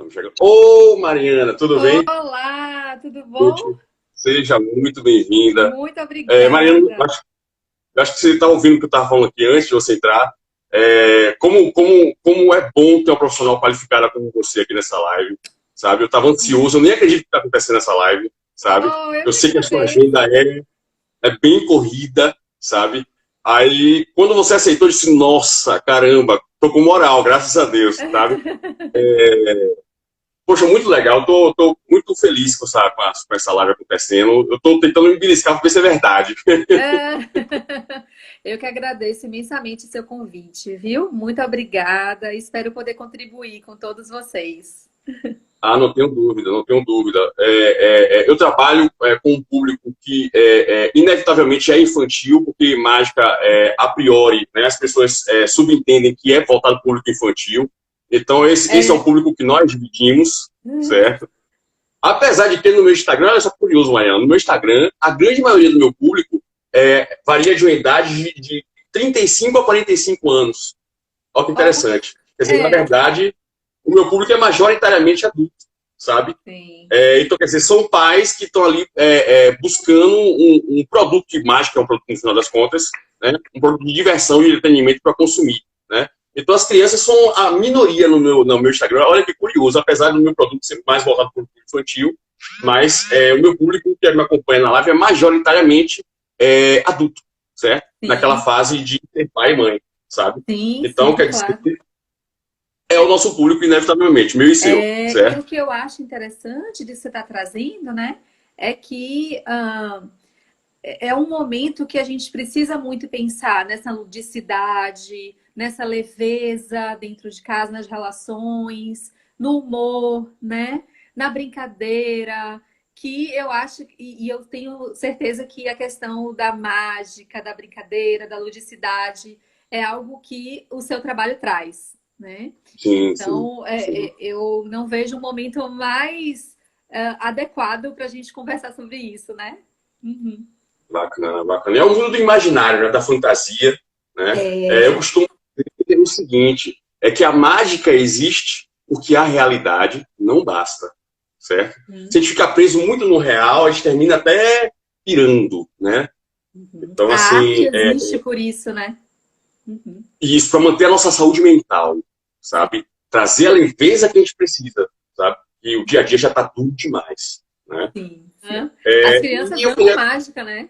Estamos chegando. Ô, Mariana, tudo bem? Olá, tudo bom? Poxa, seja muito bem-vinda. Muito Mariana, obrigada. eu acho que você está ouvindo o que eu estava falando aqui antes de você entrar. Como é bom ter uma profissional qualificada como você aqui nessa live, sabe? Eu estava ansioso, eu nem acredito que está acontecendo nessa live, sabe? Oh, eu Eu que sei que a sua agradeço. agenda é bem corrida, sabe? Aí, quando você aceitou, eu disse, nossa, caramba, tô com moral, graças a Deus, sabe? Poxa, muito legal. Tô muito feliz com essa live acontecendo. Eu tô tentando me beliscar para ver se é verdade. Ah, eu que agradeço imensamente seu convite, viu? Muito obrigada. Espero poder contribuir com todos vocês. Ah, não tenho dúvida, não tenho dúvida. Eu trabalho com um público que inevitavelmente é infantil, porque mágica, a priori, né, as pessoas subentendem que é voltado para o público infantil. Então, esse é o É. público que nós dividimos, certo? Apesar de ter no meu Instagram, olha só que curioso, Mariana, no meu Instagram, a grande maioria do meu público varia de uma idade de 35 a 45 anos. Olha que Oh, interessante. Quer dizer, na é, verdade, o meu público é majoritariamente adulto, sabe? sim. Então, quer dizer, são pais que estão ali buscando um produto de mágica, que é um produto, no final das contas, né? Um produto de diversão e de entretenimento para consumir, né? Então, as crianças são a minoria no meu Instagram. Olha que curioso, apesar do meu produto ser mais voltado para o público infantil, mas o meu público que me acompanha na live é majoritariamente adulto, certo? Naquela Sim, fase de ser pai e mãe, sabe? sim, Então, sim, quer dizer, claro. é o nosso público, inevitavelmente, meu e seu, E o certo? que eu acho interessante de você estar trazendo, né, é que é um momento que a gente precisa muito pensar nessa ludicidade, nessa leveza dentro de casa, nas relações, no humor, né? Na brincadeira, que eu acho, e eu tenho certeza que a questão da mágica, da brincadeira, da ludicidade, é algo que o seu trabalho traz, né? Sim, sim, Então, sim. eu não vejo um momento mais adequado para a gente conversar sobre isso, né? Uhum. Bacana, bacana. É o mundo do imaginário, né? Da fantasia, né? Eu É, costumo dizer o seguinte, é que a mágica existe porque a realidade não basta, certo? Se a uhum, gente ficar preso muito no real, a gente termina até pirando, né? uhum. Então, A arte assim, existe por isso, né? Uhum. e isso para manter a nossa saúde mental, sabe? Trazer a leveza que a gente precisa, sabe? E o dia a dia já está duro demais, né? Sim. Hã? As crianças E eu amam queria mágica, né?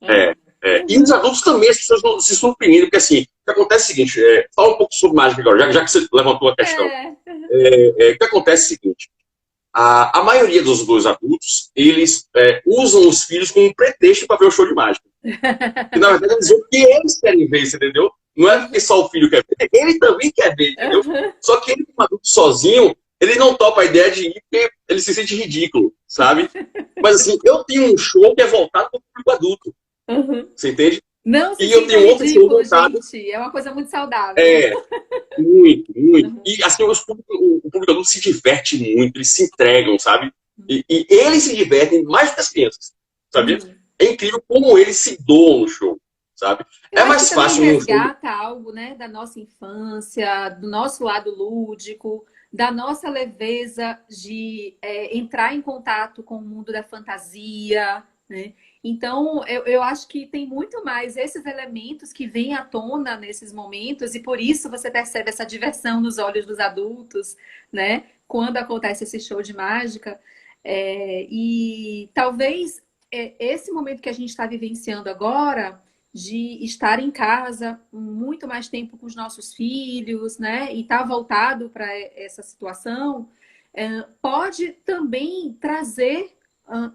É, Aham. E os Uhum. adultos também, as pessoas não se surpreendem, porque assim, o que acontece é o seguinte, fala um pouco sobre mágica agora, já que você levantou a questão. É. O que acontece é o seguinte, a maioria dos adultos, eles usam os filhos como um pretexto para ver o show de mágica. Que na verdade eles vão porque eles querem ver, você entendeu? Não é porque só o filho quer ver, ele também quer ver, entendeu? Aham. Só que ele, como adulto sozinho, ele não topa a ideia de ir porque ele se sente ridículo, sabe? Mas assim, eu tenho um show que é voltado para o público adulto, Uhum. você entende? Não se E eu sinta tenho outro show ridículo, voltado. gente. É uma coisa muito saudável. É, muito, muito. Uhum. E assim, o público adulto se diverte muito, eles se entregam, sabe? E eles se divertem mais do que as crianças, sabia? Uhum. É incrível como eles se doam no show, sabe? Eu É acho que mais também fácil num show. resgata algo, né, da nossa infância, do nosso lado lúdico, da nossa leveza de entrar em contato com o mundo da fantasia, né? Então, eu acho que tem muito mais esses elementos que vêm à tona nesses momentos, e por isso você percebe essa diversão nos olhos dos adultos, né? Quando acontece esse show de mágica. E talvez esse momento que a gente está vivenciando agora de estar em casa muito mais tempo com os nossos filhos, né? E estar voltado para essa situação, pode também trazer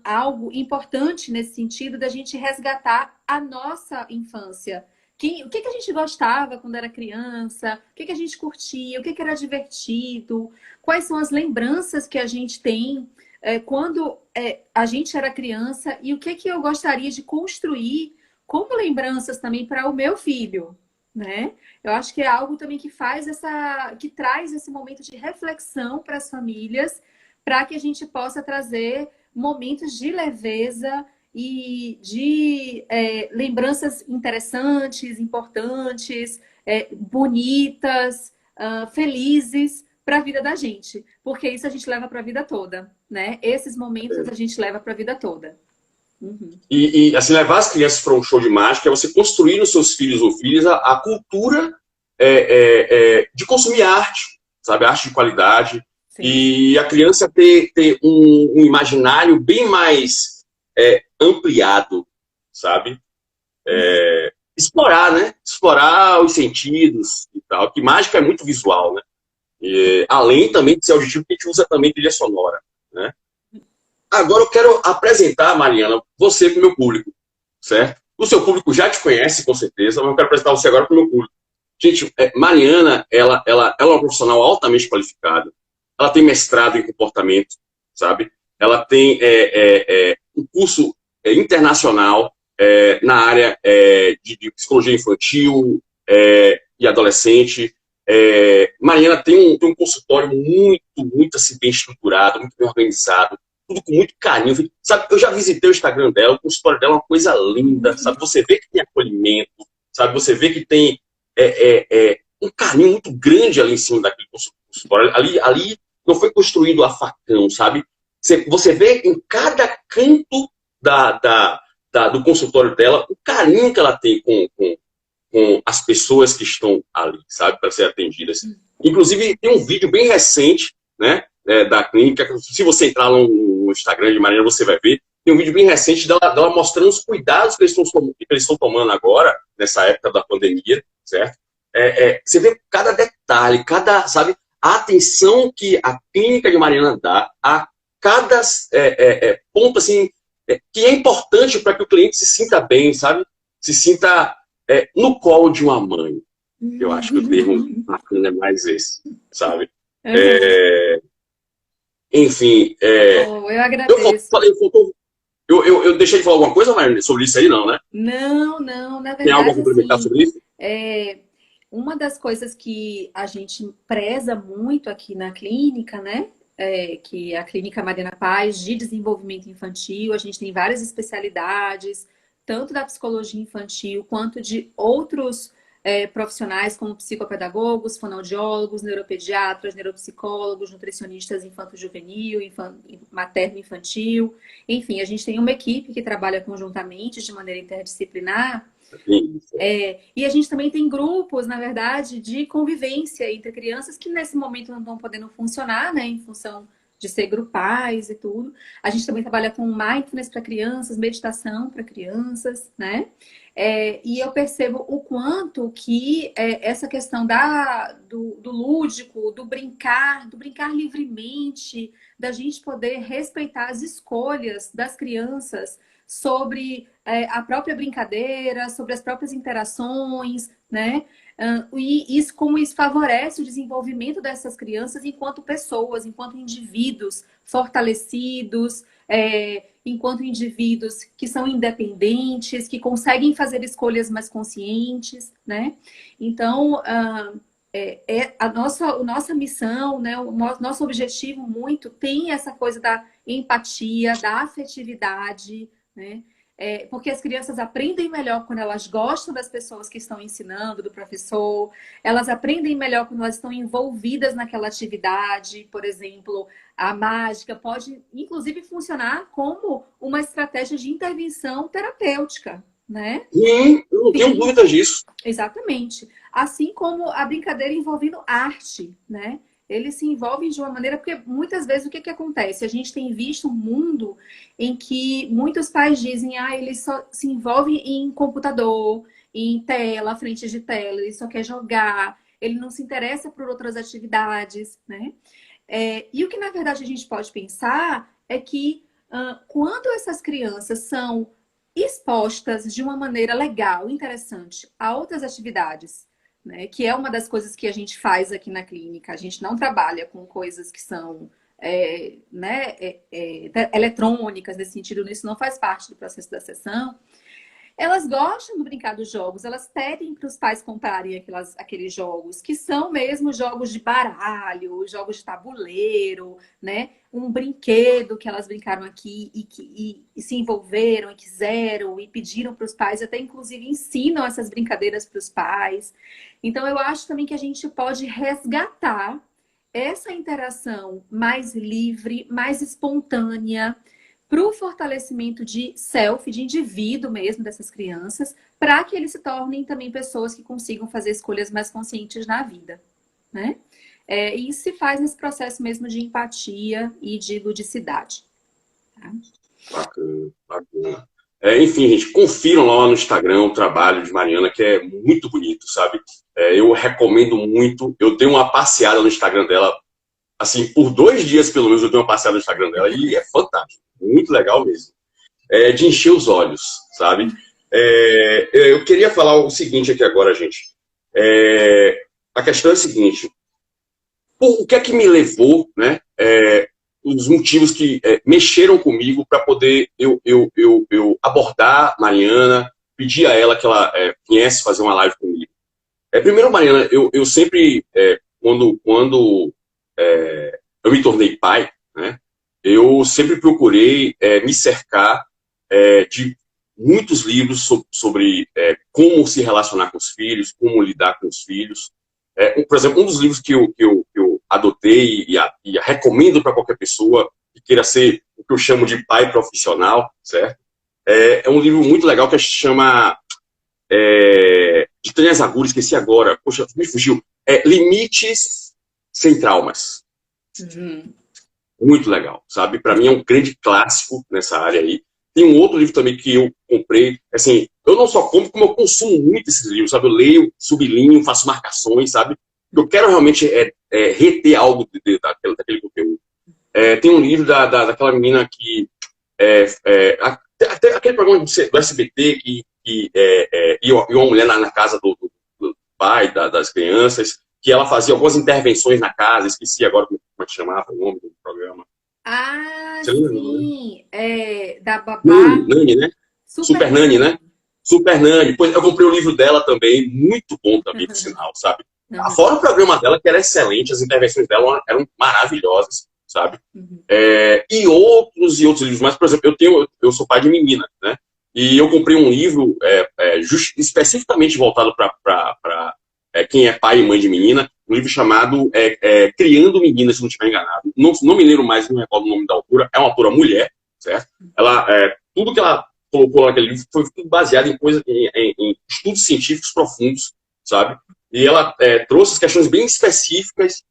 algo importante nesse sentido da gente resgatar a nossa infância. O que a gente gostava quando era criança? O que a gente curtia? O que era divertido? Quais são as lembranças que a gente tem quando a gente era criança? E o que eu gostaria de construir como lembranças também para o meu filho, né? Eu acho que é algo também que que traz esse momento de reflexão para as famílias, para que a gente possa trazer momentos de leveza e de lembranças interessantes, importantes, bonitas, felizes para a vida da gente, porque isso a gente leva para a vida toda, né? Esses momentos a gente leva para a vida toda. Uhum. E, assim, levar as crianças para um show de mágica é você construir nos seus filhos ou filhas a cultura de consumir arte, sabe? Arte de qualidade. Sim. E a criança ter um imaginário bem mais ampliado, sabe? Explorar, né? Explorar os sentidos e tal. Que mágica é muito visual, né? E, além também de ser auditivo, que a gente usa também trilha sonora, né? Agora eu quero apresentar, Mariana, você para o meu público, certo? O seu público já te conhece, com certeza, mas eu quero apresentar você agora para o meu público. Gente, Mariana, ela é uma profissional altamente qualificada. Ela tem mestrado em comportamento, sabe? Ela tem um curso internacional na área de psicologia infantil e adolescente. Mariana tem um consultório muito assim, bem estruturado, muito bem organizado, tudo com muito carinho. Sabe, eu já visitei o Instagram dela, o consultório dela é uma coisa linda, sabe? Você vê que tem acolhimento, sabe? Você vê que tem um carinho muito grande ali em cima daquele consultório. Ali não foi construído a facão, sabe? Você vê em cada canto do consultório dela o carinho que ela tem com as pessoas que estão ali, sabe? Para ser atendidas. Inclusive, tem um vídeo bem recente, né? Da clínica. Se você entrar no Instagram de Mariana, você vai ver. Tem um vídeo bem recente dela mostrando os cuidados que eles estão tomando agora, nessa época da pandemia, certo? Você vê cada detalhe, sabe, a atenção que a clínica de Mariana dá a cada ponto, assim, que é importante para que o cliente se sinta bem, sabe? Se sinta no colo de uma mãe. Eu acho que o termo bacana é mais esse, sabe? Enfim, eu agradeço. Eu deixei de falar alguma coisa, Mariana, sobre isso aí, não, né? Não, na verdade, tem algo a complementar assim, sobre isso? Uma das coisas que a gente preza muito aqui na clínica, né? Que é a Clínica Mariana Paz de Desenvolvimento Infantil. A gente tem várias especialidades, tanto da psicologia infantil quanto de outros profissionais, como psicopedagogos, fonoaudiólogos, neuropediatras, neuropsicólogos, nutricionistas infanto-juvenil, materno-infantil. Enfim, a gente tem uma equipe que trabalha conjuntamente de maneira interdisciplinar. E a gente também tem grupos, na verdade, de convivência entre crianças que nesse momento não estão podendo funcionar, né, em função de ser grupais e tudo. A gente também trabalha com mindfulness para crianças, meditação para crianças, né? E eu percebo o quanto que essa questão do lúdico, do brincar livremente, da gente poder respeitar as escolhas das crianças sobre a própria brincadeira, sobre as próprias interações, né? E como isso favorece o desenvolvimento dessas crianças enquanto pessoas, enquanto indivíduos fortalecidos, enquanto indivíduos que são independentes, que conseguem fazer escolhas mais conscientes, né? Então, a nossa missão, né? O nosso objetivo muito tem essa coisa da empatia, da afetividade, né? Porque as crianças aprendem melhor quando elas gostam das pessoas que estão ensinando, do professor. Elas aprendem melhor quando elas estão envolvidas naquela atividade. Por exemplo, a mágica pode, inclusive, funcionar como uma estratégia de intervenção terapêutica, né? Sim, eu não tenho dúvidas disso. Exatamente. Assim como a brincadeira envolvendo arte, né? Eles se envolvem de uma maneira... Porque muitas vezes o que acontece? A gente tem visto um mundo em que muitos pais dizem eles só se envolvem em computador, em tela, frente de tela, ele só quer jogar, ele não se interessa por outras atividades, né? E o que, na verdade, a gente pode pensar é que quando essas crianças são expostas de uma maneira legal, interessante, a outras atividades, né, que é uma das coisas que a gente faz aqui na clínica. A gente não trabalha com coisas que são eletrônicas, nesse sentido, isso não faz parte do processo da sessão. Elas gostam do brincar dos jogos, elas pedem para os pais comprarem aqueles jogos, que são mesmo jogos de baralho, jogos de tabuleiro, né? Um brinquedo que elas brincaram aqui e se envolveram e quiseram e pediram para os pais, até inclusive ensinam essas brincadeiras para os pais. Então eu acho também que a gente pode resgatar essa interação mais livre, mais espontânea, para o fortalecimento de self, de indivíduo mesmo dessas crianças, para que eles se tornem também pessoas que consigam fazer escolhas mais conscientes na vida, né? E isso se faz nesse processo mesmo de empatia e de ludicidade. Tá? Bacana, bacana. Enfim, gente, confiram lá no Instagram o trabalho de Mariana, que é muito bonito, sabe? Eu recomendo muito. Eu dei uma passeada no Instagram dela, assim, por 2 dias pelo menos eu dei uma passeada no Instagram dela e é fantástico, muito legal mesmo. De encher os olhos, sabe? Eu queria falar o seguinte aqui agora, gente. A questão é a seguinte: o que é que me levou, né? Os motivos que mexeram comigo para poder eu abordar Mariana, pedir a ela que ela viesse fazer uma live comigo. Primeiro, Mariana, eu sempre, quando eu me tornei pai, né, eu sempre procurei me cercar de muitos livros sobre como se relacionar com os filhos, como lidar com os filhos. Por exemplo, um dos livros que eu adotei e recomendo para qualquer pessoa que queira ser o que eu chamo de pai profissional, certo? É um livro muito legal que se chama de Tânia Zaguri, esqueci agora, poxa, me fugiu. Limites sem traumas. Uhum. Muito legal, sabe? Para mim é um grande clássico nessa área aí. Tem um outro livro também que eu comprei, assim, eu não só compro, como eu consumo muito esses livros, sabe? Eu leio, sublinho, faço marcações, sabe? Eu quero realmente reter algo daquele conteúdo. Tem um livro daquela menina que... aquele programa do SBT que ia uma mulher na casa do pai, das crianças, que ela fazia algumas intervenções na casa, esqueci agora como é que chamava o nome do programa. Ah, Você lembra, sim, da babá. Nani, né? Super Nani, né? Super Nani. Pois eu comprei o livro dela também, muito bom também, por sinal, sabe? Fora o programa dela, que era excelente, as intervenções dela eram maravilhosas, sabe? E outros livros, mas, por exemplo, eu sou pai de menina, né? E eu comprei um livro especificamente voltado para quem é pai e mãe de menina, um livro chamado Criando Meninas, se não estiver enganado. Não me lembro mais, não recordo o nome da autora. É uma autora mulher, certo? Tudo que ela colocou naquele livro foi tudo baseado em estudos científicos profundos, sabe? E ela trouxe as questões bem específicas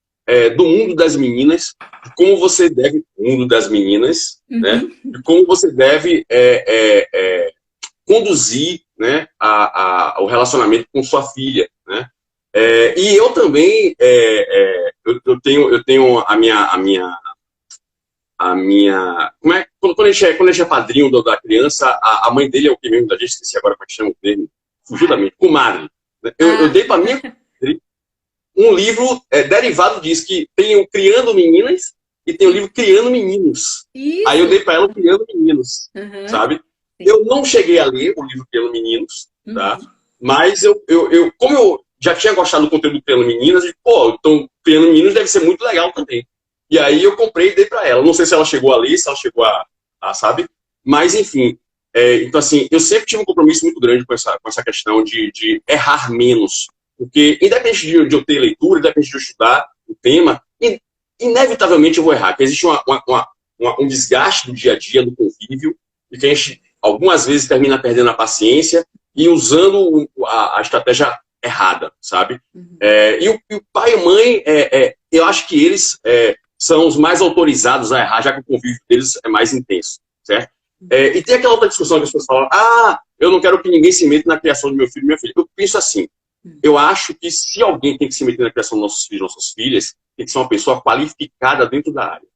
do mundo das meninas, de como você deve... mundo das meninas, né? De como você deve conduzir, né, o relacionamento com sua filha, né? E eu também eu tenho a minha quando a gente é padrinho da criança, a mãe dele é o que mesmo da gente, esqueci agora como é que chama o termo, fugiu da mente, comadre. Eu dei para minha um livro derivado disso, que tem o Criando Meninas e tem o livro Criando Meninos. Isso. Aí eu dei para ela o Criando Meninos, sabe? Eu não cheguei a ler o livro Criando Meninos, tá? Mas como eu já tinha gostado do conteúdo do Criando Meninas, eu disse, então Criando Meninos deve ser muito legal também. E aí eu comprei e dei para ela. Não sei se ela chegou a ler, se ela chegou a sabe? Mas, enfim. Então, assim, eu sempre tive um compromisso muito grande com essa questão de errar menos. Porque, independente de eu ter leitura, independente de eu estudar o tema, inevitavelmente eu vou errar. Porque existe um desgaste do dia a dia, do convívio, e que a gente, algumas vezes, termina perdendo a paciência e usando a estratégia errada, sabe? E o pai e mãe, eu acho que eles são os mais autorizados a errar, já que o convívio deles é mais intenso, certo? E tem aquela outra discussão que as pessoas falam, eu não quero que ninguém se meta na criação do meu filho e minha filha. Eu penso assim, eu acho que se alguém tem que se meter na criação dos nossos filhos, nossas filhas, tem que ser uma pessoa qualificada dentro da área,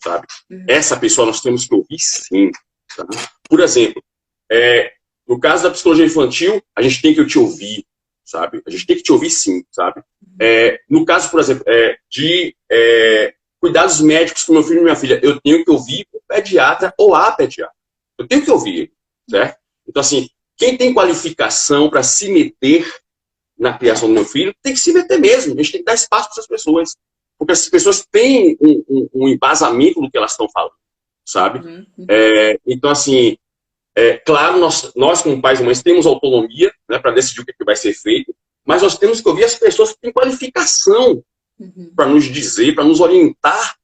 sabe? Essa pessoa nós temos que ouvir sim, tá? Por exemplo, no caso da psicologia infantil, a gente tem que te ouvir, sabe? A gente tem que te ouvir sim, sabe? No caso, por exemplo, de cuidados médicos com meu filho e minha filha, eu tenho que ouvir o pediatra ou a pediatra. Eu tenho que ouvir, certo? Então, assim, quem tem qualificação para se meter na criação do meu filho, tem que se meter mesmo. A gente tem que dar espaço para essas pessoas. Porque essas pessoas têm um embasamento do que elas estão falando, sabe? Então, assim, claro, nós como pais e mães temos autonomia, né, para decidir o que vai ser feito, mas nós temos que ouvir as pessoas que têm qualificação Uhum. para nos dizer, para nos orientar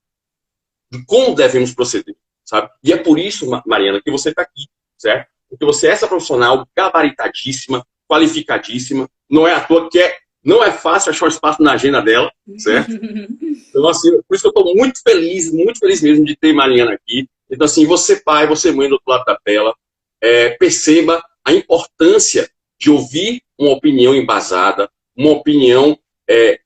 de como devemos proceder, sabe? E é por isso, Mariana, que você está aqui, certo? Porque você é essa profissional gabaritadíssima, qualificadíssima, não é à toa que não é fácil achar um espaço na agenda dela, certo? Então, assim, por isso que eu estou muito feliz mesmo de ter Mariana aqui. Então, assim, você pai, você mãe do outro lado da tela, perceba a importância de ouvir uma opinião embasada, uma opinião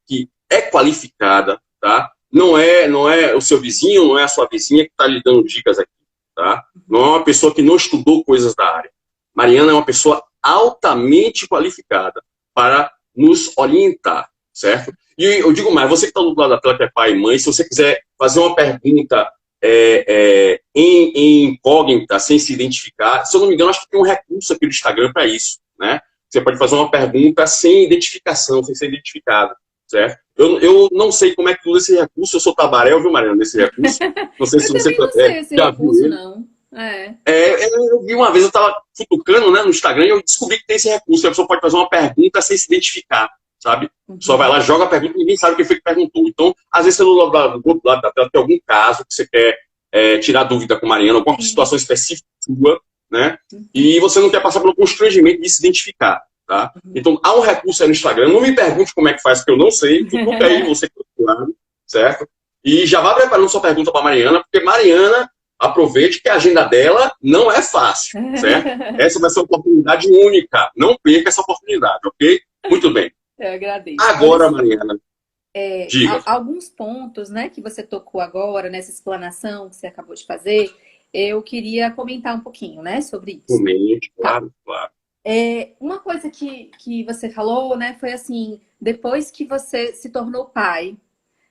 que é qualificada, tá? Não é o seu vizinho, não é a sua vizinha que está lhe dando dicas aqui, tá? Não é uma pessoa que não estudou coisas da área. Mariana é uma pessoa altamente qualificada para nos orientar, certo? E eu digo mais, você que está do lado da tela, que é pai e mãe, se você quiser fazer uma pergunta em incógnita, sem se identificar, se eu não me engano, acho que tem um recurso aqui do Instagram para isso, né? Você pode fazer uma pergunta sem identificação, sem ser identificado, certo? Eu não sei como é que usa esse recurso, eu sou tabaréu, viu, Mariana, desse recurso. Não sei Eu se você também não sei esse já viu recurso, ele. não. É. Eu vi uma vez, eu estava futucando, né, no Instagram, e eu descobri que tem esse recurso. A pessoa pode fazer uma pergunta sem se identificar, sabe? Só vai Uhum. lá, joga a pergunta e ninguém sabe quem foi que perguntou. Então, às vezes, você do outro lado da tela tem algum caso que você quer tirar dúvida com a Mariana, alguma Sim. situação específica sua, né? Uhum. E você não quer passar pelo constrangimento de se identificar, tá? Uhum. Então, há um recurso aí no Instagram. Não me pergunte como é que faz, porque eu não sei. Futuca aí, você que está do lado, certo? E já vá preparando sua pergunta para a Mariana, porque Mariana, aproveite que a agenda dela não é fácil, certo? Essa vai ser uma oportunidade única. Não perca essa oportunidade, ok? Muito bem. Eu agradeço. Olha Agora, só, Mariana, diga. alguns pontos, né, que você tocou agora nessa explanação que você acabou de fazer, eu queria comentar um pouquinho, né, sobre isso. Comente, Tá. claro, claro. Uma coisa que você falou, né, foi assim, depois que você se tornou pai,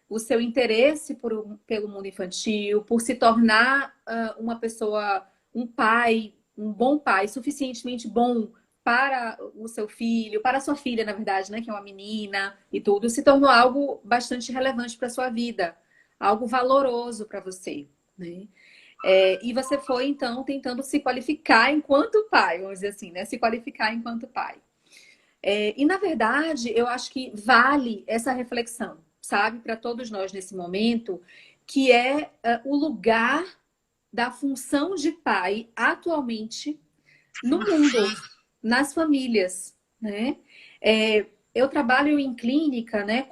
o seu interesse pelo mundo infantil, por se tornar uma pessoa, um pai, um bom pai, suficientemente bom para o seu filho, para a sua filha, na verdade, né, que é uma menina e tudo, se tornou algo bastante relevante para a sua vida, algo valoroso para você, né? E você foi, então, tentando se qualificar enquanto pai, vamos dizer assim, né? Se qualificar enquanto pai. E, na verdade, eu acho que vale essa reflexão, sabe, para todos nós nesse momento, que é o lugar da função de pai atualmente no mundo, nas famílias, né? Eu trabalho em clínica, né,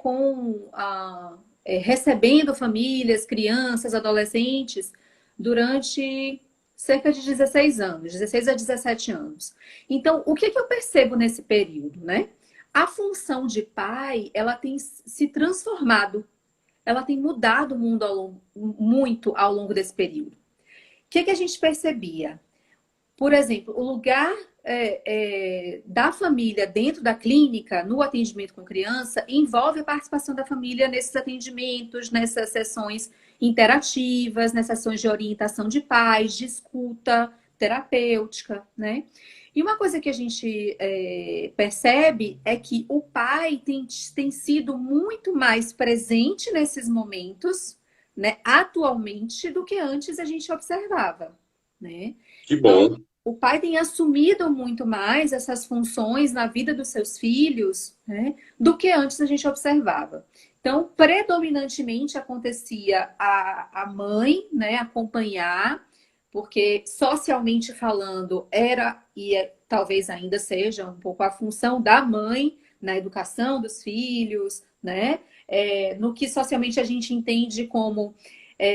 recebendo famílias, crianças, adolescentes, durante cerca de 16 anos, 16 a 17 anos. Então, o que eu percebo nesse período, né? A função de pai, ela tem se transformado, ela tem mudado o mundo muito ao longo desse período. O que a gente percebia? Por exemplo, o lugar da família dentro da clínica, no atendimento com criança, envolve a participação da família nesses atendimentos, nessas sessões interativas, nessas sessões de orientação de pais, de escuta terapêutica, né? E uma coisa que a gente percebe é que o pai tem sido muito mais presente nesses momentos, né, atualmente, do que antes a gente observava, né? Que Então, bom. o pai tem assumido muito mais essas funções na vida dos seus filhos, né, do que antes a gente observava. Então, predominantemente acontecia a mãe, né, acompanhar, porque socialmente falando era talvez ainda seja um pouco a função da mãe na educação dos filhos, né, no que socialmente a gente entende como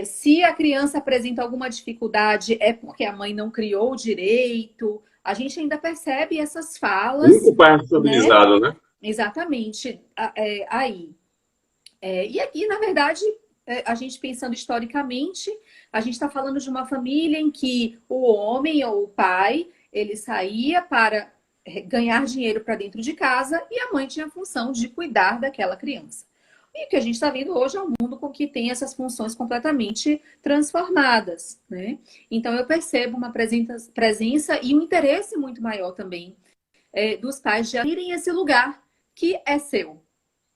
se a criança apresenta alguma dificuldade, é porque a mãe não criou direito. A gente ainda percebe essas falas, Muito pai né? responsabilizado, né? Exatamente, aí. E aqui, na verdade, a gente pensando historicamente, a gente está falando de uma família em que o homem ou o pai, ele saía para ganhar dinheiro para dentro de casa e a mãe tinha a função de cuidar daquela criança. E o que a gente está vendo hoje é um mundo com que tem essas funções completamente transformadas, né? Então eu percebo uma presença e um interesse muito maior também dos pais de irem esse lugar que é seu,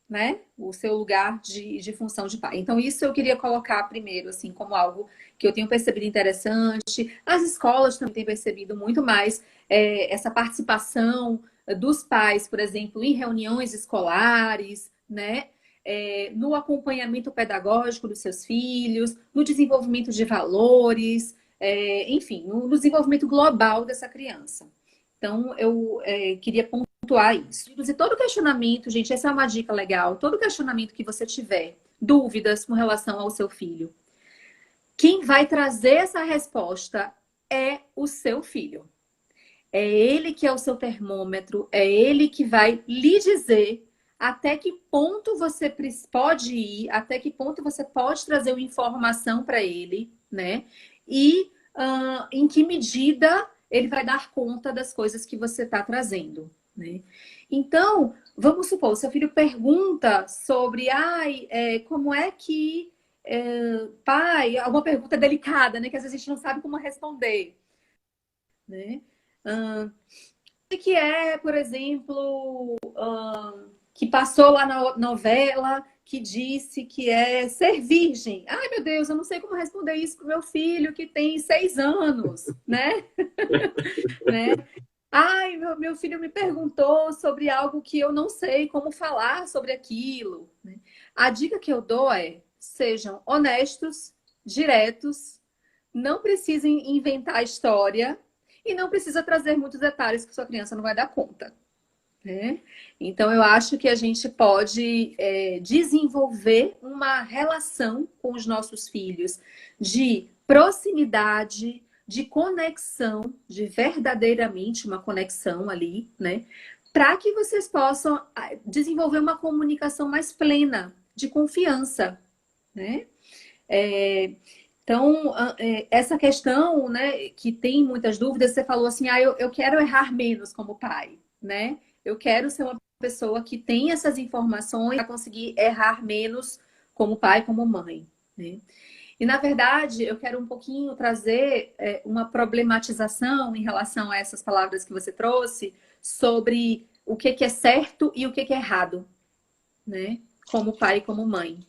né? O seu lugar de função de pai. Então, isso eu queria colocar primeiro, assim, como algo que eu tenho percebido interessante. As escolas também têm percebido muito mais essa participação dos pais, por exemplo, em reuniões escolares, né? no acompanhamento pedagógico dos seus filhos, no desenvolvimento de valores, enfim, no desenvolvimento global dessa criança. Então, eu queria pontuar isso. E todo questionamento, gente, essa é uma dica legal, todo questionamento que você tiver, dúvidas com relação ao seu filho, quem vai trazer essa resposta é o seu filho. É ele que é o seu termômetro, é ele que vai lhe dizer até que ponto você pode ir, até que ponto você pode trazer uma informação para ele, né? E em que medida ele vai dar conta das coisas que você está trazendo, né? Então, vamos supor, seu filho pergunta sobre, como é que, pai, alguma pergunta delicada, né? Que às vezes a gente não sabe como responder, né? O que é, por exemplo, que passou lá na novela que disse que é ser virgem. Ai, meu Deus, eu não sei como responder isso pro meu filho que tem 6 anos, né? né? Ai, meu filho me perguntou sobre algo que eu não sei como falar sobre aquilo. Né? A dica que eu dou é: sejam honestos, diretos, não precisem inventar história e não precisa trazer muitos detalhes que sua criança não vai dar conta. Né? Então, eu acho que a gente pode desenvolver uma relação com os nossos filhos de proximidade, de conexão, de verdadeiramente uma conexão ali, né? Para que vocês possam desenvolver uma comunicação mais plena, de confiança, né? Então, essa questão, né, que tem muitas dúvidas, você falou assim, eu quero errar menos como pai, né? Eu quero ser uma pessoa que tem essas informações para conseguir errar menos como pai, como mãe, né? E, na verdade, eu quero um pouquinho trazer uma problematização em relação a essas palavras que você trouxe sobre o que é certo e o que é errado, né? Como pai e como mãe.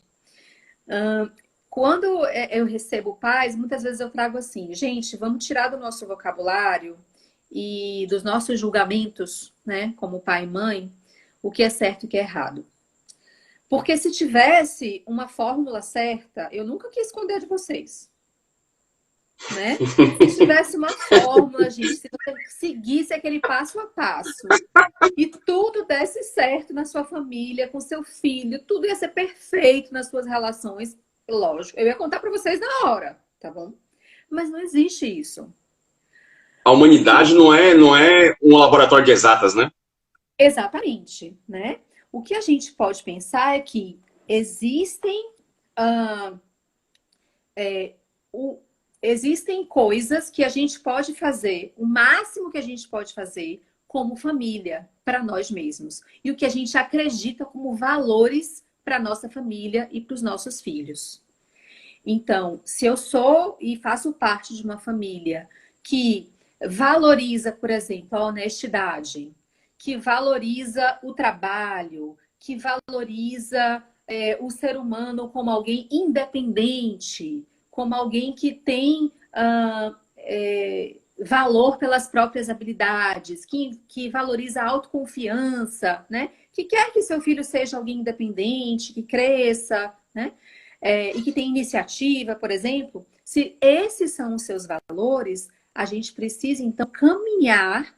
Quando eu recebo pais, muitas vezes eu trago assim, gente, vamos tirar do nosso vocabulário e dos nossos julgamentos, né, como pai e mãe, o que é certo e o que é errado. Porque se tivesse uma fórmula certa, eu nunca quis esconder de vocês, né? Se tivesse uma fórmula, gente, se você seguisse aquele passo a passo e tudo desse certo na sua família, com seu filho, tudo ia ser perfeito nas suas relações, lógico, eu ia contar para vocês na hora, tá bom? Mas não existe isso. A humanidade não é um laboratório de exatas, né? Exatamente, né? O que a gente pode pensar é que existem, existem coisas que a gente pode fazer, o máximo que a gente pode fazer como família para nós mesmos. E o que a gente acredita como valores para nossa família e para os nossos filhos. Então, se eu sou e faço parte de uma família que valoriza, por exemplo, a honestidade, que valoriza o trabalho, que valoriza o ser humano como alguém independente, como alguém que tem valor pelas próprias habilidades, que valoriza a autoconfiança, né? Que quer que seu filho seja alguém independente, que cresça, né? E que tem iniciativa, por exemplo. Se esses são os seus valores, a gente precisa, então, caminhar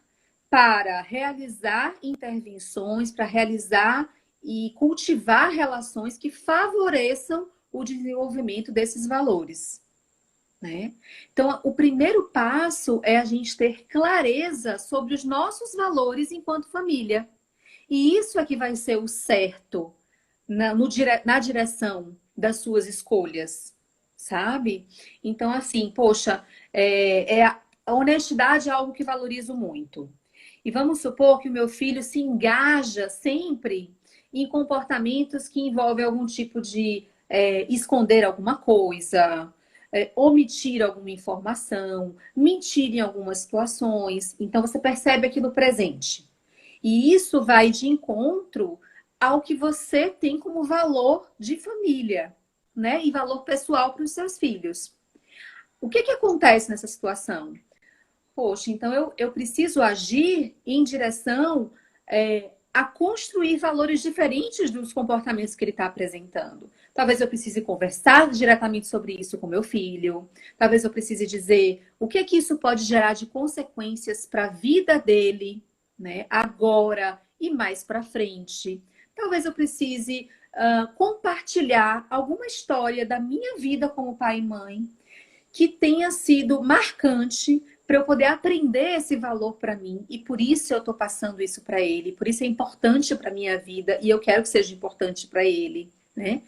para realizar intervenções, para realizar e cultivar relações que favoreçam o desenvolvimento desses valores. Né? Então, o primeiro passo é a gente ter clareza sobre os nossos valores enquanto família. E isso é que vai ser o certo na direção das suas escolhas, sabe? Então, assim, poxa, a honestidade é algo que valorizo muito. E vamos supor que o meu filho se engaja sempre em comportamentos que envolvem algum tipo de esconder alguma coisa, omitir alguma informação, mentir em algumas situações. Então, você percebe aqui no presente. E isso vai de encontro ao que você tem como valor de família, né? E valor pessoal para os seus filhos. O que acontece nessa situação? Poxa, então eu preciso agir em direção a construir valores diferentes dos comportamentos que ele está apresentando. Talvez eu precise conversar diretamente sobre isso com meu filho. Talvez eu precise dizer o que é que isso pode gerar de consequências para a vida dele, né? Agora e mais para frente. Talvez eu precise compartilhar alguma história da minha vida como pai e mãe que tenha sido marcante para eu poder aprender esse valor para mim. E por isso eu estou passando isso para ele. Por isso é importante para a minha vida e eu quero que seja importante para ele, né?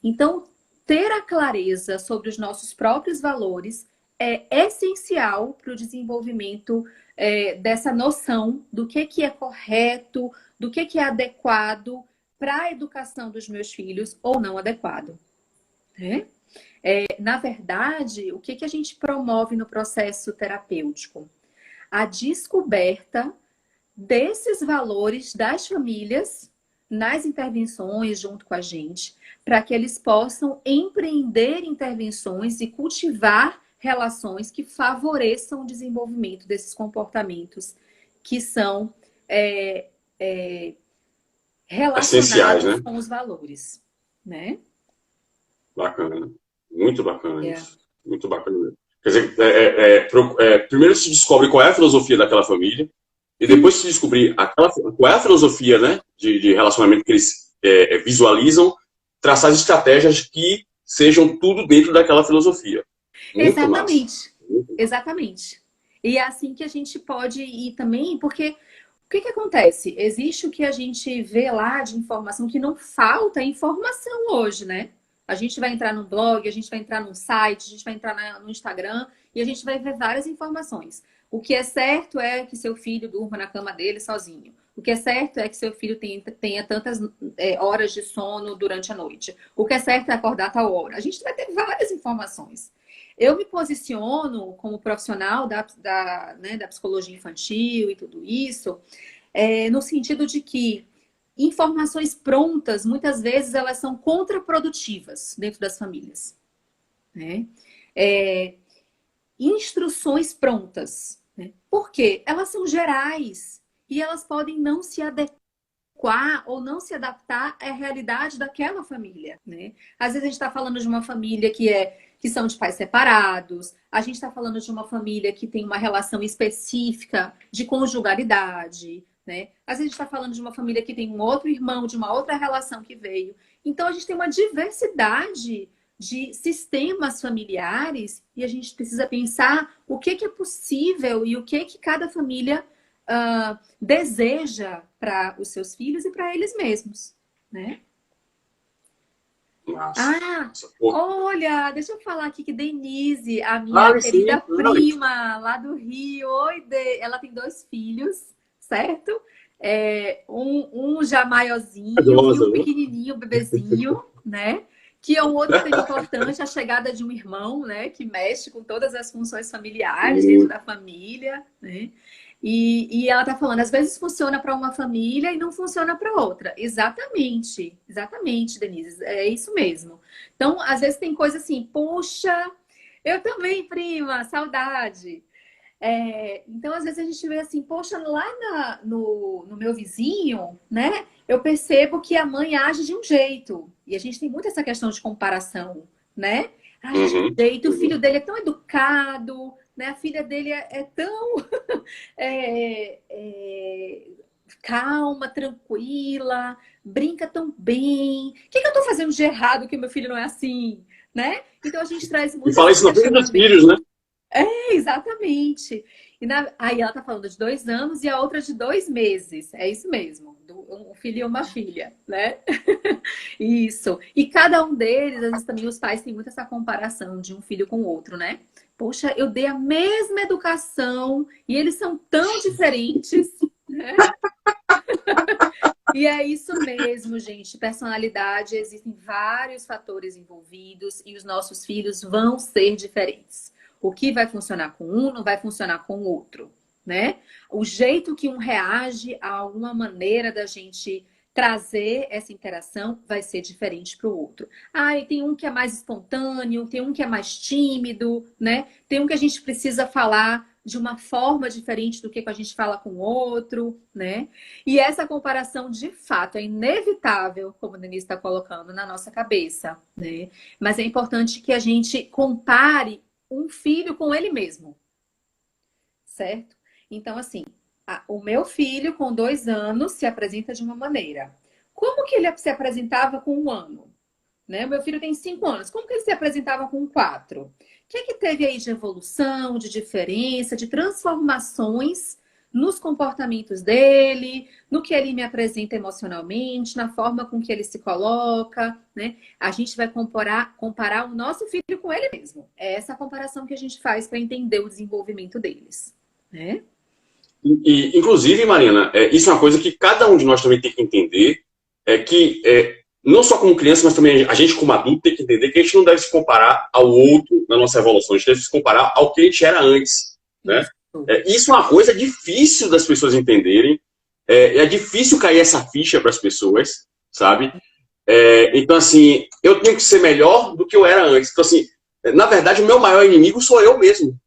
Então, ter a clareza sobre os nossos próprios valores é essencial para o desenvolvimento dessa noção do que é correto, do que é adequado para a educação dos meus filhos ou não adequado, né? Na verdade, o que a gente promove no processo terapêutico? A descoberta desses valores das famílias nas intervenções junto com a gente, para que eles possam empreender intervenções e cultivar relações que favoreçam o desenvolvimento desses comportamentos que são relacionados essenciais, né? com os valores, né? Bacana. Muito bacana isso. Muito bacana mesmo. Quer dizer, primeiro se descobre qual é a filosofia daquela família, e depois se descobrir qual é a filosofia, né, de relacionamento que eles visualizam, traçar as estratégias que sejam tudo dentro daquela filosofia. Muito Exatamente. massa. Exatamente. E é assim que a gente pode ir também, porque o que acontece? Existe o que a gente vê lá de informação, que não falta informação hoje, né? A gente vai entrar no blog, a gente vai entrar no site, a gente vai entrar no Instagram e a gente vai ver várias informações. O que é certo é que seu filho durma na cama dele sozinho. O que é certo é que seu filho tenha tantas horas de sono durante a noite. O que é certo é acordar a tal hora. A gente vai ter várias informações. Eu me posiciono como profissional da psicologia infantil e tudo isso, no sentido de que informações prontas, muitas vezes, elas são contraprodutivas dentro das famílias, né? Instruções prontas, né? Por quê? Elas são gerais e elas podem não se adequar ou não se adaptar à realidade daquela família, né? Às vezes a gente está falando de uma família que são de pais separados, a gente está falando de uma família que tem uma relação específica de conjugalidade, né? Às vezes a gente está falando de uma família que tem um outro irmão, de uma outra relação que veio. Então a gente tem uma diversidade de sistemas familiares e a gente precisa pensar o que é possível e o que cada família deseja para os seus filhos e para eles mesmos, né? Nossa. Olha, deixa eu falar aqui que Denise, a minha querida prima lá do Rio, ela tem 2 filhos, certo? Um já maiorzinho e um pequenininho, um bebezinho, né? Que é um outro tema importante, a chegada de um irmão, né? Que mexe com todas as funções familiares dentro da família, né? E ela tá falando, às vezes funciona para uma família e não funciona para outra. Exatamente, Denise, é isso mesmo. Então, às vezes tem coisa assim, poxa, eu também, prima, saudade. Então, às vezes a gente vê assim, poxa, lá no meu vizinho, né? Eu percebo que a mãe age de um jeito. E a gente tem muito essa questão de comparação, né? Age de um jeito, o filho dele é tão educado, né? A filha dele é tão calma, tranquila, brinca tão bem. O que eu tô fazendo de errado que o meu filho não é assim, né? Então a gente traz muito. E fala isso na frente dos filhos, né? Exatamente. Aí ela tá falando de 2 anos e a outra de 2 meses. É isso mesmo. Um filho e uma filha, né? Isso. E cada um deles, às vezes também os pais têm muito essa comparação de um filho com o outro, né? Poxa, eu dei a mesma educação e eles são tão diferentes, né? E é isso mesmo, gente. Personalidade, existem vários fatores envolvidos e os nossos filhos vão ser diferentes. O que vai funcionar com um não vai funcionar com o outro, né? O jeito que um reage a alguma maneira da gente trazer essa interação vai ser diferente para o outro. E tem um que é mais espontâneo, tem um que é mais tímido, né? Tem um que a gente precisa falar de uma forma diferente do que a gente fala com o outro, né? E essa comparação, de fato, é inevitável, como o Denise está colocando, na nossa cabeça, né? Mas é importante que a gente compare um filho com ele mesmo, certo? Então, assim, o meu filho, com 2 anos, se apresenta de uma maneira. Como que ele se apresentava com 1 ano? Né? Meu filho tem 5 anos. Como que ele se apresentava com 4? O que teve aí de evolução, de diferença, de transformações nos comportamentos dele, no que ele me apresenta emocionalmente, na forma com que ele se coloca, né? A gente vai comparar o nosso filho com ele mesmo. É essa a comparação que a gente faz para entender o desenvolvimento deles, né? Inclusive, Mariana, isso é uma coisa que cada um de nós também tem que entender, não só como criança, mas também a gente como adulto tem que entender que a gente não deve se comparar ao outro na nossa evolução, a gente deve se comparar ao que a gente era antes, né? Isso é uma coisa difícil das pessoas entenderem, é difícil cair essa ficha para as pessoas, sabe? Então, assim, eu tenho que ser melhor do que eu era antes. Então, assim, na verdade, o meu maior inimigo sou eu mesmo,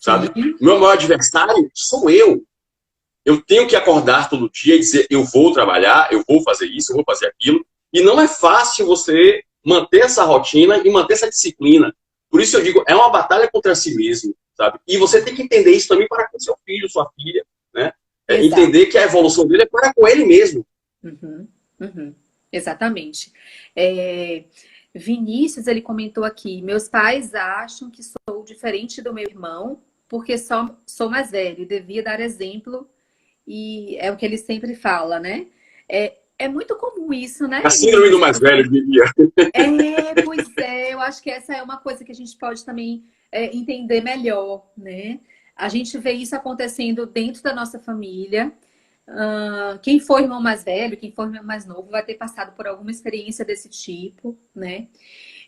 sabe? O meu maior adversário sou eu. Eu tenho que acordar todo dia e dizer, eu vou trabalhar, eu vou fazer isso, eu vou fazer aquilo. E não é fácil você manter essa rotina e manter essa disciplina. Por isso eu digo, é uma batalha contra si mesmo, sabe? E você tem que entender isso também para com seu filho, sua filha, né? Entender que a evolução dele é para com ele mesmo. Exatamente. Vinícius, ele comentou aqui, meus pais acham que sou diferente do meu irmão porque sou mais velho, devia dar exemplo. E é o que ele sempre fala, né? É muito comum isso, né? A síndrome do mais velho, diria. Pois é. Eu acho que essa é uma coisa que a gente pode também entender melhor, né? A gente vê isso acontecendo dentro da nossa família. Quem for irmão mais velho, quem for irmão mais novo, vai ter passado por alguma experiência desse tipo, né?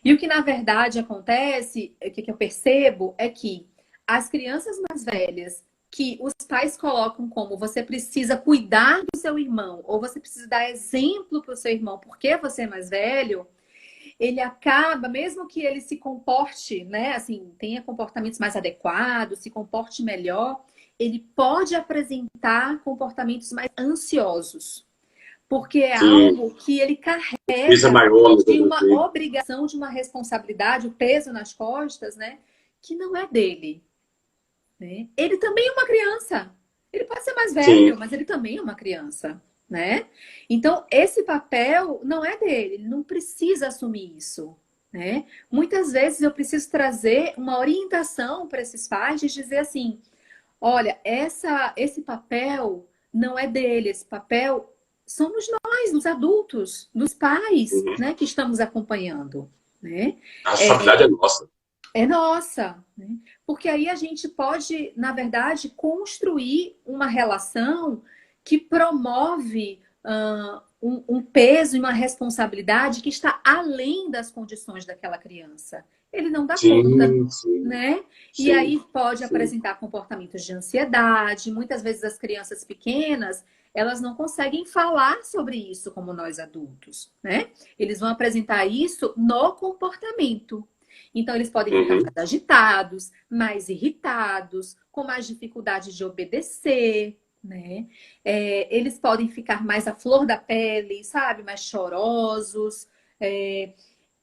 E o que, na verdade, acontece, o que eu percebo, é que as crianças mais velhas que os pais colocam como você precisa cuidar do seu irmão ou você precisa dar exemplo para o seu irmão porque você é mais velho, ele acaba, mesmo que ele se comporte, né, assim, tenha comportamentos mais adequados, se comporte melhor, ele pode apresentar comportamentos mais ansiosos. Porque é algo que ele carrega maior, de uma obrigação, de uma responsabilidade, o peso nas costas, né, que não é dele. Ele também é uma criança. Ele pode ser mais velho, mas ele também é uma criança, né? Então, esse papel não é dele. Ele não precisa assumir isso, né? Muitas vezes eu preciso trazer uma orientação para esses pais de dizer assim, olha, esse papel não é dele. Esse papel somos nós, os adultos, dos pais, né? Que estamos acompanhando, né? A responsabilidade é nossa. É nossa, né? Porque aí a gente pode, na verdade, construir uma relação que promove um peso e uma responsabilidade que está além das condições daquela criança. Ele não dá conta, né? E aí pode apresentar comportamentos de ansiedade. Muitas vezes as crianças pequenas, elas não conseguem falar sobre isso como nós adultos, né? Eles vão apresentar isso no comportamento. Então, eles podem ficar mais agitados, mais irritados, com mais dificuldade de obedecer, né? Eles podem ficar mais à flor da pele, sabe? Mais chorosos,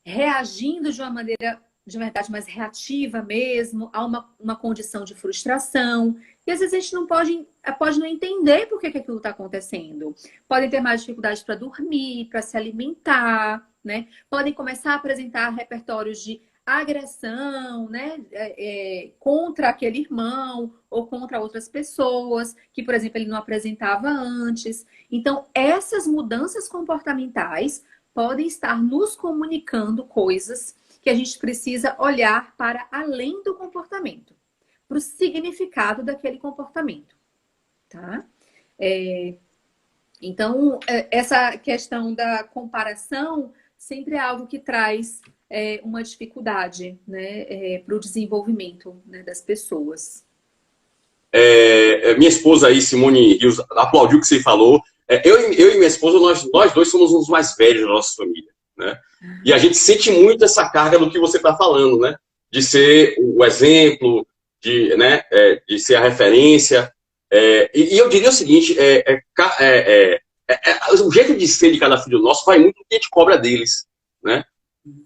reagindo de uma maneira, de verdade, mais reativa mesmo, a uma condição de frustração. E às vezes a gente não pode não entender por que aquilo está acontecendo. Podem ter mais dificuldade para dormir, para se alimentar, né? Podem começar a apresentar repertórios de agressão, né, contra aquele irmão ou contra outras pessoas que, por exemplo, ele não apresentava antes. Então, essas mudanças comportamentais podem estar nos comunicando coisas que a gente precisa olhar para além do comportamento, para o significado daquele comportamento, tá? Então, essa questão da comparação sempre é algo que traz uma dificuldade, né, para o desenvolvimento, né, das pessoas. Minha esposa aí, Simone Rios, aplaudiu o que você falou. Eu e minha esposa, nós dois somos os mais velhos da nossa família, né? E a gente sente muito essa carga do que você está falando, né? De ser o exemplo, né, de ser a referência. E eu diria o seguinte, o jeito de ser de cada filho nosso vai muito do que a gente cobra deles, né?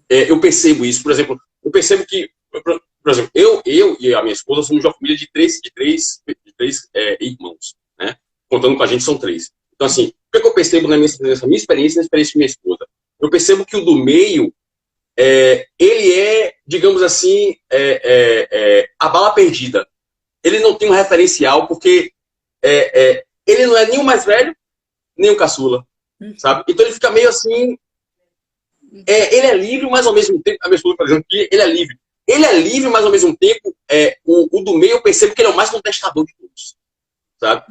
Eu percebo isso, por exemplo, eu percebo que, por exemplo, eu e a minha esposa somos uma família de três irmãos, né? Contando com a gente são três. Então, assim, o que eu percebo nessa minha experiência e na experiência de minha esposa? Eu percebo que o do meio, ele digamos assim, a bala perdida. Ele não tem um referencial, porque ele não é nem o mais velho, nem o caçula, sabe? Então ele fica meio assim, ele é livre, mas ao mesmo tempo, a minha esposa, por exemplo, que ele é livre. Ele é livre, mas ao mesmo tempo, o do meio eu percebo que ele é o mais contestador de todos, sabe?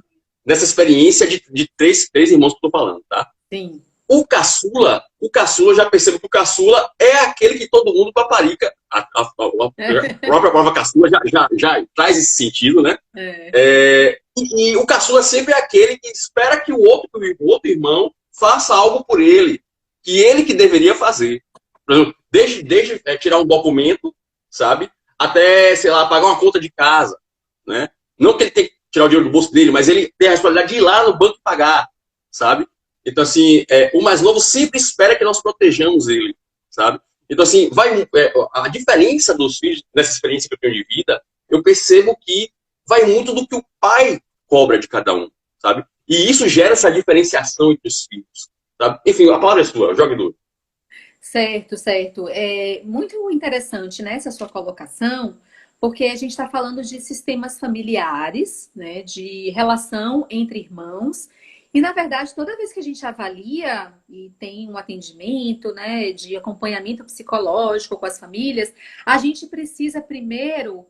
Nessa experiência de três irmãos que eu tô falando, tá? Sim. O caçula, eu já percebo que o caçula é aquele que todo mundo paparica. A própria palavra caçula já traz esse sentido, né? E o caçula sempre é aquele que espera que o outro irmão faça algo por ele, que ele que deveria fazer. Por exemplo, desde tirar um documento, sabe? Até, sei lá, pagar uma conta de casa, né? Não que ele tenha que tirar o dinheiro do bolso dele, mas ele tem a responsabilidade de ir lá no banco e pagar, sabe? Então, assim, o mais novo sempre espera que nós protejamos ele, sabe? Então, assim, a diferença dos filhos, nessa experiência que eu tenho de vida, eu percebo que vai muito do que o pai cobra de cada um, sabe? E isso gera essa diferenciação entre os filhos, sabe? Enfim, a palavra é sua, jogue duro. Certo, certo. É muito interessante, né, essa sua colocação, porque a gente está falando de sistemas familiares, né, de relação entre irmãos. E, na verdade, toda vez que a gente avalia e tem um atendimento, né, de acompanhamento psicológico com as famílias, a gente precisa primeiro,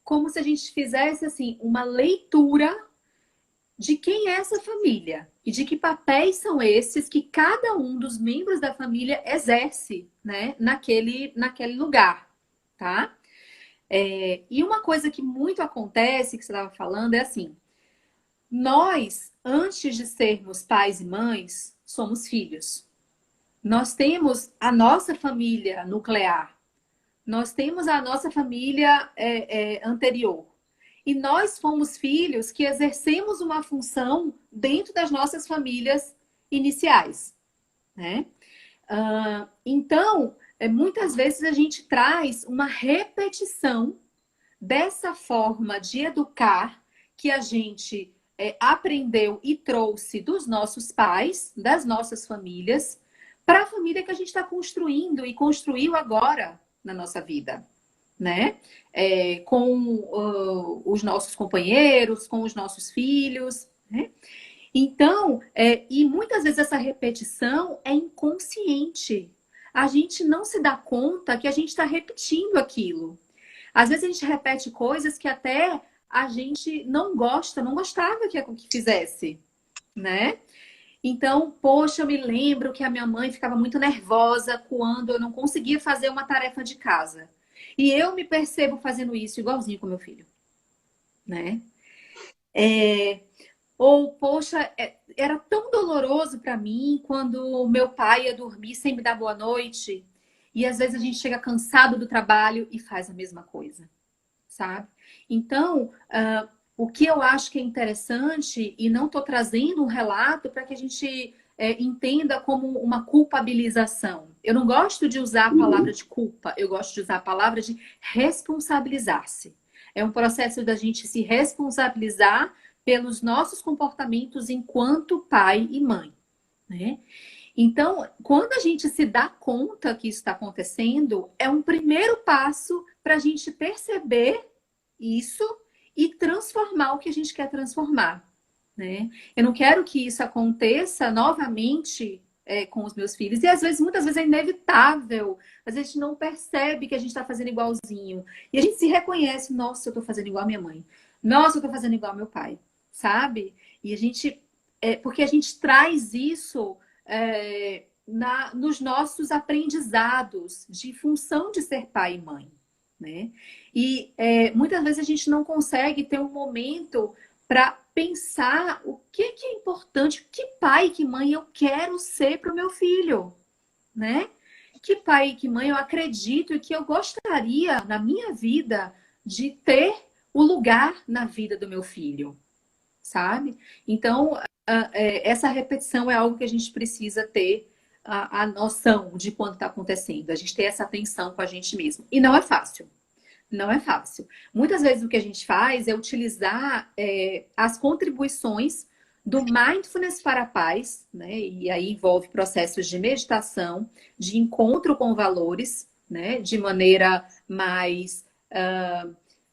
como se a gente fizesse assim, uma leitura de quem é essa família e de que papéis são esses que cada um dos membros da família exerce, né, naquele lugar, tá? E uma coisa que muito acontece, que você estava falando, é assim: nós, antes de sermos pais e mães, somos filhos. Nós temos a nossa família nuclear, nós temos a nossa família anterior. E nós fomos filhos que exercemos uma função dentro das nossas famílias iniciais, né? Então, muitas vezes a gente traz uma repetição dessa forma de educar que a gente aprendeu e trouxe dos nossos pais, das nossas famílias, para a família que a gente está construindo e construiu agora na nossa vida, né? Com os nossos companheiros, com os nossos filhos, né? Então, e muitas vezes essa repetição é inconsciente. A gente não se dá conta que a gente está repetindo aquilo. Às vezes a gente repete coisas que até a gente não gostava que fizesse, né? Então, poxa, eu me lembro que a minha mãe ficava muito nervosa quando eu não conseguia fazer uma tarefa de casa. E eu me percebo fazendo isso igualzinho com meu filho, né? Ou, poxa, era tão doloroso para mim quando meu pai ia dormir sem me dar boa noite. E às vezes a gente chega cansado do trabalho e faz a mesma coisa, sabe? Então, o que eu acho que é interessante, e não estou trazendo um relato para que a gente entenda como uma culpabilização. Eu não gosto de usar a palavra de culpa, eu gosto de usar a palavra de responsabilizar-se. É um processo da gente se responsabilizar pelos nossos comportamentos enquanto pai e mãe, né? Então, quando a gente se dá conta que isso está acontecendo, é um primeiro passo para a gente perceber isso e transformar o que a gente quer transformar, né? Eu não quero que isso aconteça novamente com os meus filhos. E às vezes, muitas vezes é inevitável. Às vezes a gente não percebe que a gente está fazendo igualzinho. E a gente se reconhece: nossa, eu estou fazendo igual a minha mãe. Nossa, eu estou fazendo igual ao meu pai. Sabe? E a gente... porque a gente traz isso nos nossos aprendizados de função de ser pai e mãe, né? E muitas vezes a gente não consegue ter um momento para pensar o que é importante, que pai, que mãe eu quero ser para o meu filho, né? Que pai e que mãe eu acredito e que eu gostaria na minha vida de ter o lugar na vida do meu filho, sabe? Então, essa repetição é algo que a gente precisa ter a noção de quando está acontecendo. A gente ter essa atenção com a gente mesmo. E não é fácil. Não é fácil. Muitas vezes o que a gente faz é utilizar as contribuições do Mindfulness para a Paz, né? E aí envolve processos de meditação, de encontro com valores, né? De maneira mais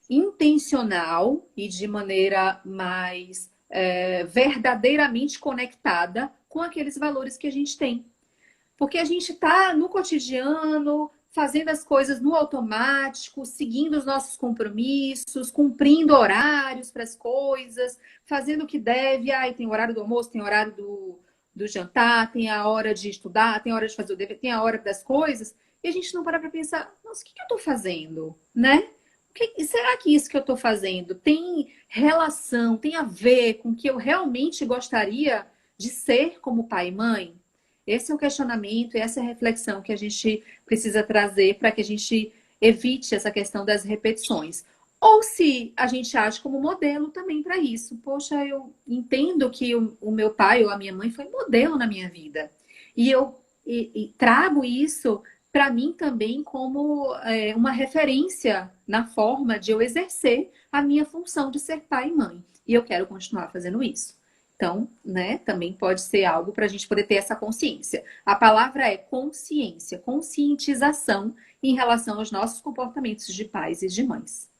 intencional e de maneira mais verdadeiramente conectada com aqueles valores que a gente tem. Porque a gente está no cotidiano, fazendo as coisas no automático, seguindo os nossos compromissos, cumprindo horários para as coisas, fazendo o que deve. Ai, tem horário do almoço, tem horário do jantar, tem a hora de estudar, tem a hora de fazer o dever, tem a hora das coisas. E a gente não para pensar, nossa, o que eu estou fazendo, né? Será que isso que eu estou fazendo tem relação, tem a ver com o que eu realmente gostaria de ser como pai e mãe? Esse é o questionamento e essa é a reflexão que a gente precisa trazer para que a gente evite essa questão das repetições. Ou se a gente age como modelo também para isso. Poxa, eu entendo que o meu pai ou a minha mãe foi modelo na minha vida. E eu trago isso para mim também como uma referência na forma de eu exercer a minha função de ser pai e mãe. E eu quero continuar fazendo isso. Então, né, também pode ser algo para a gente poder ter essa consciência. A palavra é consciência, conscientização em relação aos nossos comportamentos de pais e de mães.